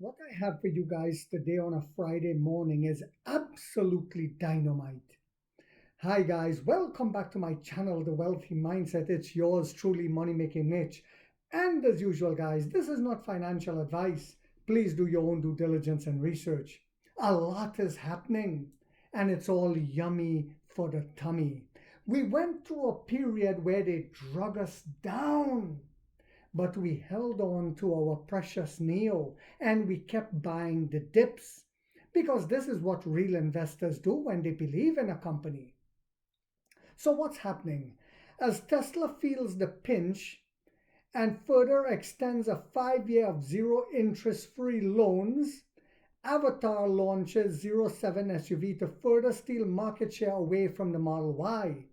What I have for you guys today on a Friday morning is absolutely dynamite. Hi, guys, welcome back to my channel, The Wealthy Mindset. It's yours truly, Money Making Mitch. And as usual, guys, this is not financial advice. Please do your own due diligence and research. A lot is happening, and it's all yummy for the tummy. We went through a period where they drug us down, but we held on to our precious Neo and we kept buying the dips because this is what real investors do when they believe in a company. So, what's happening? As Tesla feels the pinch and further extends a 5 year of zero interest free loans, Avatar launches Zero 07 SUV to further steal market share away from the Model Y.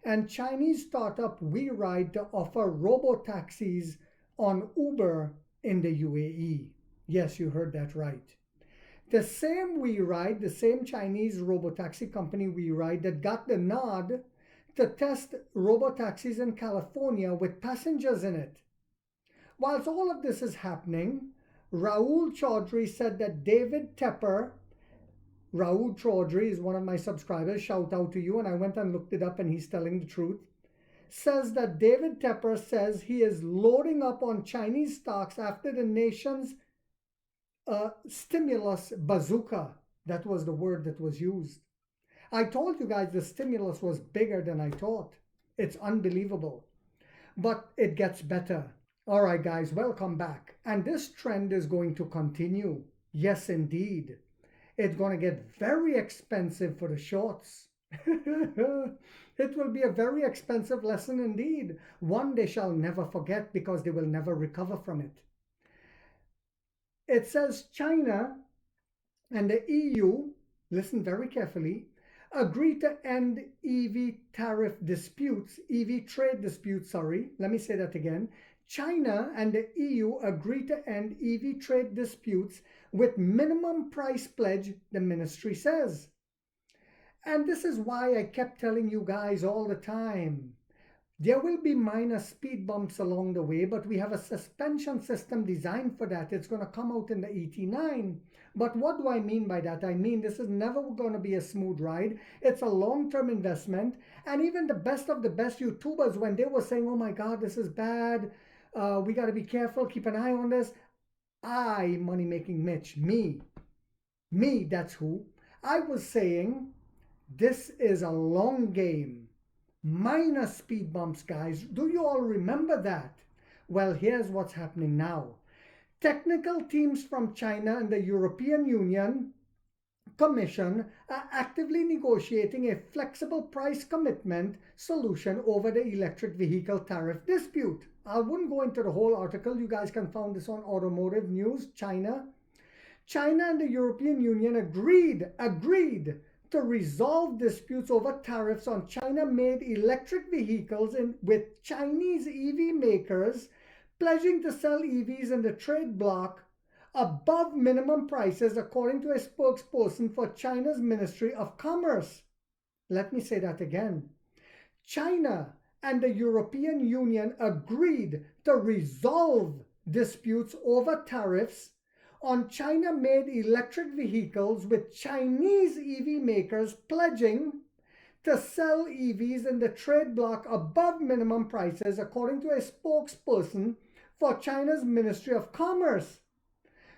And Chinese startup WeRide to offer robo-taxis on Uber in the UAE. Yes, you heard that right. The same WeRide, the same Chinese robo-taxi company WeRide that got the nod to test robo-taxis in California with passengers in it. Whilst all of this is happening, Rahul Chaudhary said that David Tepper, Rahul Chaudhary is one of my subscribers, shout out to you, and I went and looked it up and he's telling the truth, says that David Tepper says he is loading up on Chinese stocks after the nation's stimulus bazooka. That was the word that was used. I told you guys the stimulus was bigger than I thought. It's unbelievable. But it gets better. All right, guys, welcome back. And this trend is going to continue. Yes, indeed. It's going to get very expensive for the shorts. It will be a very expensive lesson indeed. One they shall never forget because they will never recover from it. It says China and the EU, listen very carefully, agree to end EV tariff disputes, EV trade disputes, sorry. Let me say that again. China and the EU agree to end EV trade disputes with minimum price pledge, the ministry says. And this is why I kept telling you guys all the time. There will be minor speed bumps along the way, but we have a suspension system designed for that. It's going to come out in the ET9. But what do I mean by that? I mean, this is never going to be a smooth ride. It's a long-term investment. And even the best of the best YouTubers, when they were saying, oh my God, this is bad, we got to be careful, keep an eye on this. Money Making Mitch, me, that's who. I was saying, this is a long game. Minor speed bumps, guys. Do you all remember that? Well, here's what's happening now. Technical teams from China and the European Union Commission are actively negotiating a flexible price commitment solution over the electric vehicle tariff dispute. I wouldn't go into the whole article. You guys can find this on Automotive News, China. China and the European Union agreed to resolve disputes over tariffs on China-made electric vehicles with Chinese EV makers pledging to sell EVs in the trade bloc above minimum prices, according to a spokesperson for China's Ministry of Commerce. Let me say that again. China and the European Union agreed to resolve disputes over tariffs on China-made electric vehicles with Chinese EV makers pledging to sell EVs in the trade bloc above minimum prices, according to a spokesperson for China's Ministry of Commerce.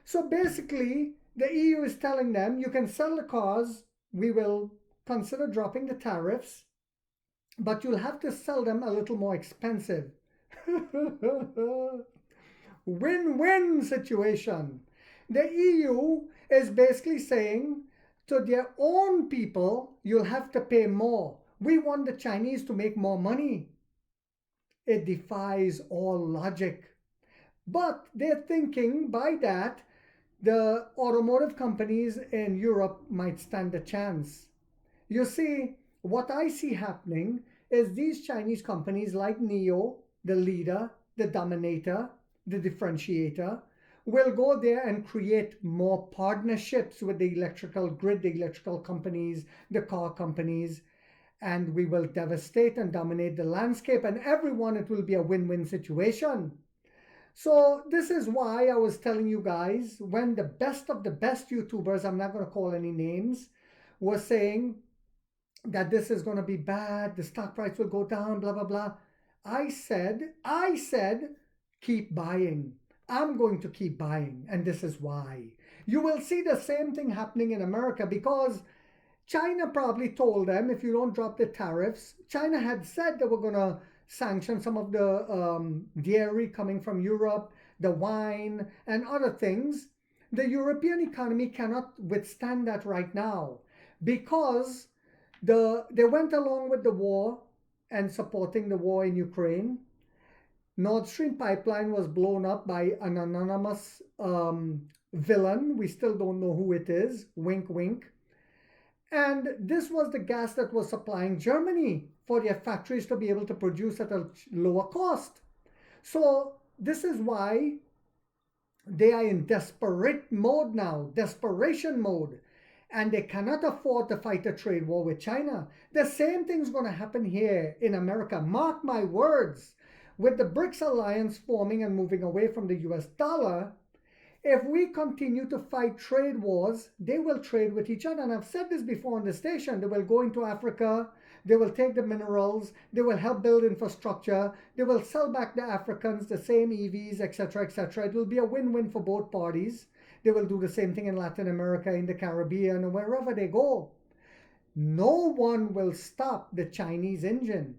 So basically, the EU is telling them, you can sell the cars, we will consider dropping the tariffs, but you'll have to sell them a little more expensive. Win-win situation. The EU is basically saying to their own people, you'll have to pay more. We want the Chinese to make more money. It defies all logic. But they're thinking by that, the automotive companies in Europe might stand a chance. You see, what I see happening is these Chinese companies like NIO, the leader, the dominator, the differentiator, will go there and create more partnerships with the electrical grid, the electrical companies, the car companies, and we will devastate and dominate the landscape, and everyone, it will be a win-win situation. So this is why I was telling you guys, when the best of the best YouTubers, I'm not going to call any names, was saying that this is going to be bad, the stock price will go down, blah, blah, blah. I said, keep buying. I'm going to keep buying. And this is why. You will see the same thing happening in America, because China probably told them, if you don't drop the tariffs, China had said they were going to sanction some of the dairy coming from Europe, the wine, and other things. The European economy cannot withstand that right now, because they went along with the war and supporting the war in Ukraine. Nord Stream pipeline was blown up by an anonymous villain. We still don't know who it is. Wink, wink. And this was the gas that was supplying Germany for their factories to be able to produce at a lower cost. So this is why they are in desperate mode now, desperation mode. And they cannot afford to fight a trade war with China. The same thing's going to happen here in America. Mark my words. With the BRICS alliance forming and moving away from the US dollar, if we continue to fight trade wars, they will trade with each other. And I've said this before on the station. They will go into Africa. They will take the minerals. They will help build infrastructure. They will sell back the Africans the same EVs, etc., etc. It will be a win-win for both parties. They will do the same thing in Latin America, in the Caribbean, or wherever they go. No one will stop the Chinese engine.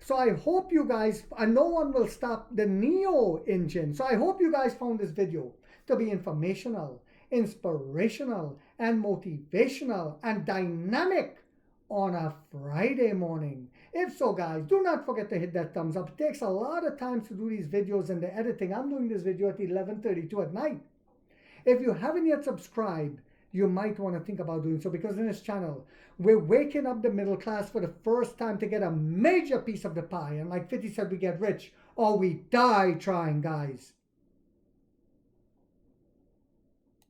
So I hope you guys, and no one will stop the NIO engine. So I hope you guys found this video to be informational, inspirational, and motivational, and dynamic on a Friday morning. If so, guys, do not forget to hit that thumbs up. It takes a lot of time to do these videos and the editing. I'm doing this video at 11:32 at night. If you haven't yet subscribed, you might want to think about doing so, because in this channel, we're waking up the middle class for the first time to get a major piece of the pie. And like 50 said, we get rich or we die trying, guys.